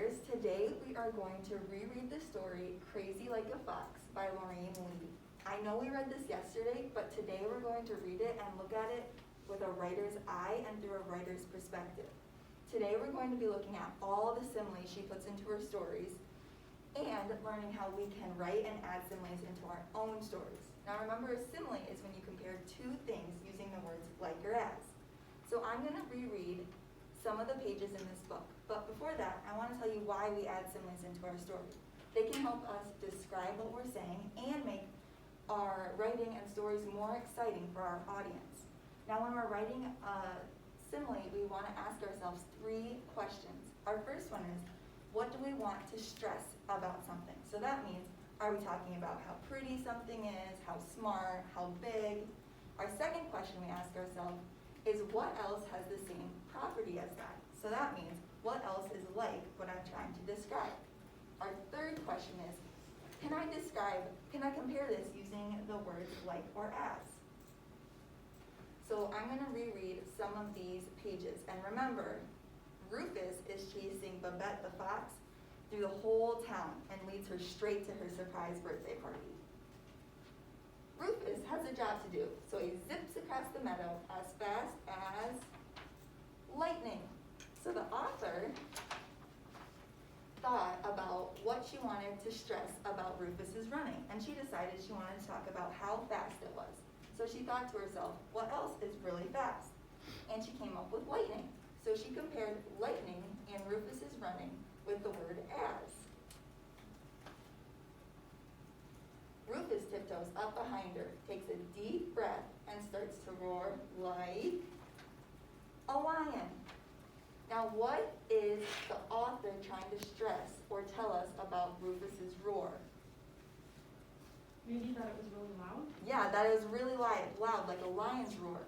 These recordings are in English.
Letters. Today we are going to reread the story Crazy Like a Fox by Lorraine Lee. I know we read this yesterday, but today we're going to read it and look at it with a writer's eye and through a writer's perspective. Today we're going to be looking at all the similes she puts into her stories and learning how we can write and add similes into our own stories. Now remember, a simile is when you compare two things using the words like or as. So I'm going to reread some of the pages in this book. But before that, I want to tell you why we add similes into our story. They can help us describe what we're saying and make our writing and stories more exciting for our audience. Now when we're writing a simile, we want to ask ourselves 3 questions. Our first one is, what do we want to stress about something? So that means, are we talking about how pretty something is, how smart, how big? Our second question we ask ourselves is, what else has the same property as that? So that means, what else is like what I'm trying to describe? Our third question is, can I compare this using the words like or as? So I'm going to reread some of these pages. And remember, Rufus is chasing Babette the fox through the whole town and leads her straight to her surprise birthday party. Rufus has a job to do, so he zips across the meadow as fast as lightning. So the author thought about what she wanted to stress about Rufus's running, and she decided she wanted to talk about how fast it was. So she thought to herself, what else is really fast? And she came up with lightning. So she compared lightning and Rufus's running with the word as. Rufus tiptoes up behind her, takes a deep breath, and starts to roar like a lion. Now, what is the author trying to stress or tell us about Rufus's roar? Maybe that it was really loud? Yeah, that is really loud, like a lion's roar.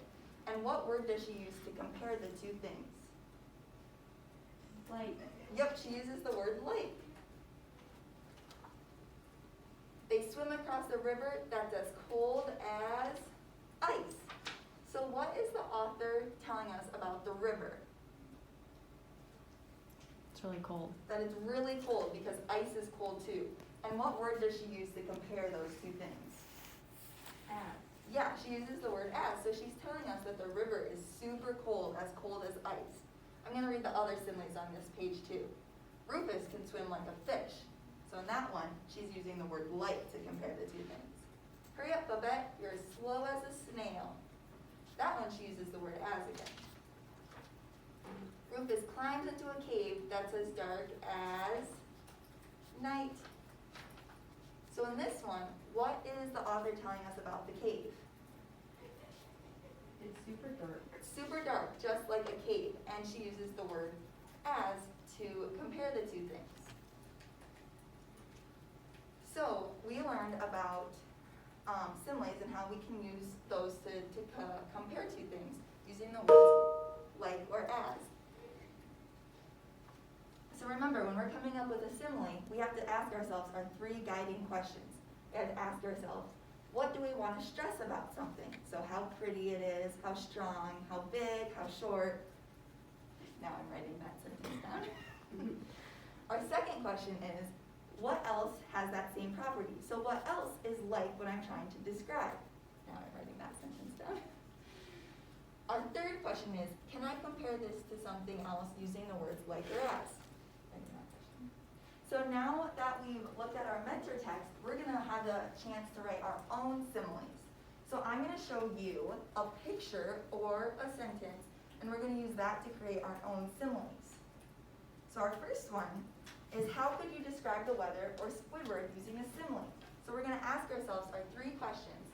And what word does she use to compare the two things? Like, Yep, she uses the word like. They swim across a river that's as cold as ice. So what is the author telling us about the river? It's really cold. That it's really cold because ice is cold too. And what word does she use to compare those two things? as. Yeah, she uses the word as. So she's telling us that the river is super cold as ice. I'm going to read the other similes on this page too. Rufus can swim like a fish. So in that one, she's using the word like to compare the two things. Hurry up, Babette, you're as slow as a snail. That one she uses the word as again. Rufus climbs into a cave that's as dark as night. So in this one, what is the author telling us about the cave? It's super dark. It's super dark, just like a cave, and she uses the word as to compare the two things. So we learned about similes and how we can use those to compare two things using the words like or as. So remember, when we're coming up with a simile, we have to ask ourselves our 3 guiding questions. We have to ask ourselves, what do we want to stress about something? So how pretty it is, how strong, how big, how short. Now I'm writing that sentence down. Our second question is, what else has that same property? So what else is like what I'm trying to describe? Now I'm writing that sentence down. Our third question is, can I compare this to something else using the words like or as? So now that we've looked at our mentor text, we're going to have a chance to write our own similes. So I'm going to show you a picture or a sentence, and we're going to use that to create our own similes. So our first one is, how could you describe the weather or Squidward using a simile? So we're going to ask ourselves our 3 questions.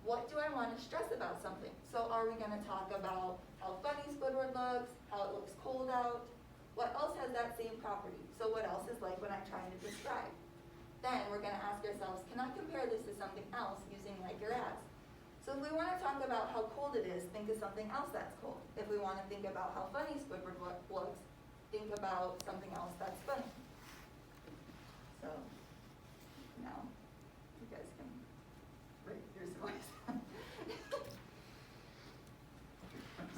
What do I want to stress about something? So are we going to talk about how funny Squidward looks, how it looks cold out? What else has that same property? So what else is like what I'm trying to describe? Then we're going to ask ourselves, can I compare this to something else using like or as? So if we want to talk about how cold it is, think of something else that's cold. If we want to think about how funny Squidward looks, think about something else that's funny. So now you guys can write your similes.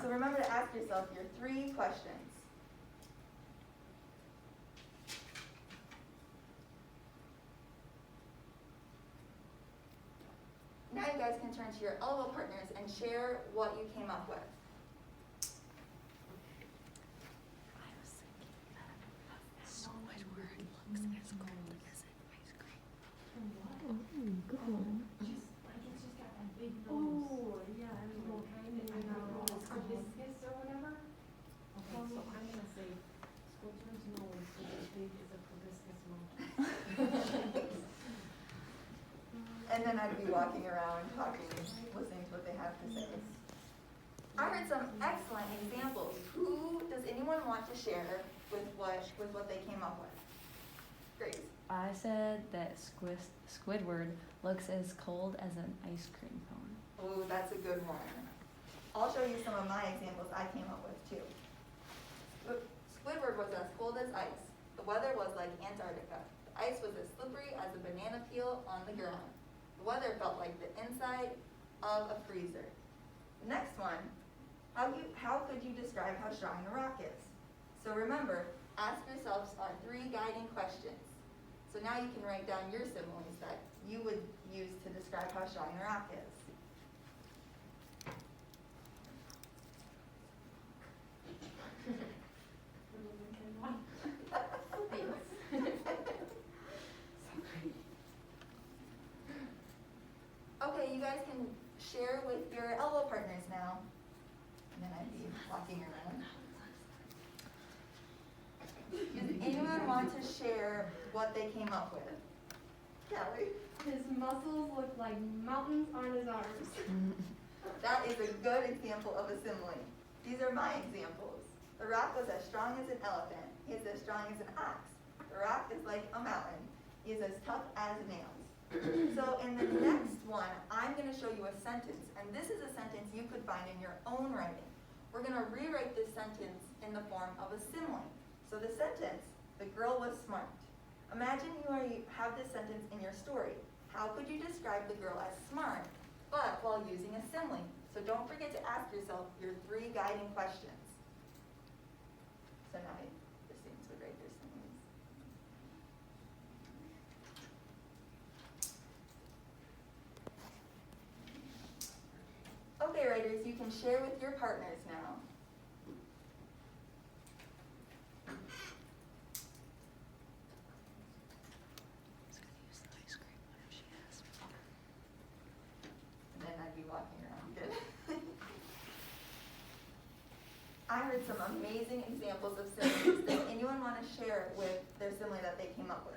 So remember to ask yourself your 3 questions. can turn to your elbow partners and share what you came up with. Just like it's just got that big nose. Oh, yeah, I Little know. kind of, I know. it's hibiscus or whatever. Okay, so I'm gonna say Squidward's nose is as big as a hibiscus monkey. And then I'd be walking around, talking, listening to what they have to say. I heard some excellent examples. Does anyone want to share with what they came up with? Grace. I said that Squidward looks as cold as an ice cream cone. Ooh, that's a good one. I'll show you some of my examples I came up with too. Squidward was as cold as ice. The weather was like Antarctica. The ice was as slippery as a banana peel on the ground. The weather felt like the inside of a freezer. The next one, how could you describe how strong a rock is? So remember, ask yourselves our 3 guiding questions. So now you can write down your similes that you would use to describe how strong a rock is. Okay, you guys can share with your elbow partners now. And then I'd be walking around. Does anyone want to share what they came up with? Kelly? His muscles look like mountains on his arms. That is a good example of a simile. These are my examples. The rock was as strong as an elephant. He is as strong as an ox. The rock is like a mountain. He is as tough as nails. So in the next one, I'm going to show you a sentence, and this is a sentence you could find in your own writing. We're going to rewrite this sentence in the form of a simile. So the sentence, the girl was smart. Imagine you have this sentence in your story. How could you describe the girl as smart, but while using a simile? So don't forget to ask yourself your 3 guiding questions. So now the students would write their similes. Okay, writers, you can share with your partners now. And then I'd be walking around. Good. I heard some amazing examples of similes. Does anyone want to share with their simile that they came up with?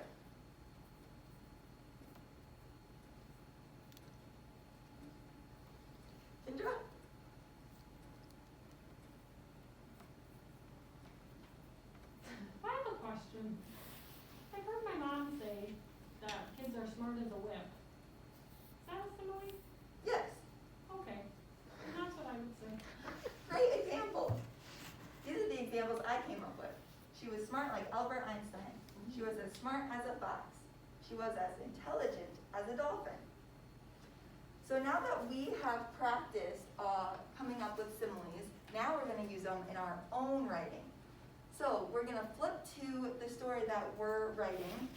Indra? I have a question. I've heard my mom say that kids are smart as a whip. Is that a simile? Yes. Okay, that's what I would say. Great example. These are the examples I came up with. She was smart like Albert Einstein. She was as smart as a fox. She was as intelligent as a dolphin. So now that we have practiced coming up with similes, now we're going to use them in our own writing. So we're going to flip to the story that we're writing,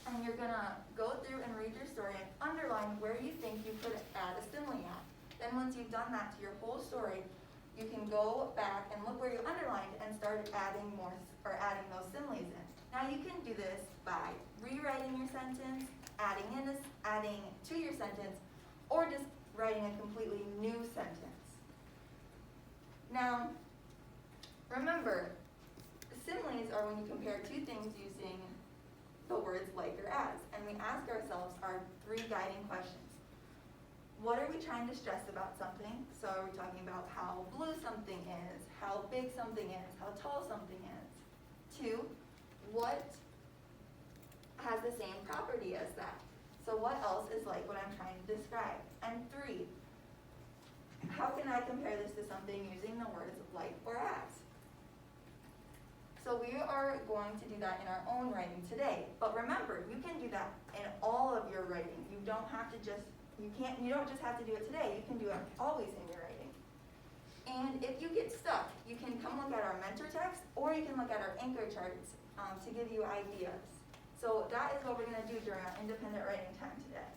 and you're going to go through and read your story and underline where you think you could add a simile at. Then once you've done that to your whole story, you can go back and look where you underlined and start adding those similes in. Now you can do this by rewriting your sentence, adding to your sentence, or just writing a completely new sentence. Now, remember, similes are when you compare 2 things using the words like or as, and we ask ourselves our 3 guiding questions. What are we trying to stress about something? So are we talking about how blue something is, how big something is, how tall something is? 2, what has the same property as that? So what else is like what I'm trying to describe? And 3, how can I compare this to something using the words like or as? So we are going to do that in our own writing today. But remember, you can do that in all of your writing. You don't just have to do it today. You can do it always in your writing. And if you get stuck, you can come look at our mentor text, or you can look at our anchor charts to give you ideas. So that is what we're going to do during our independent writing time today.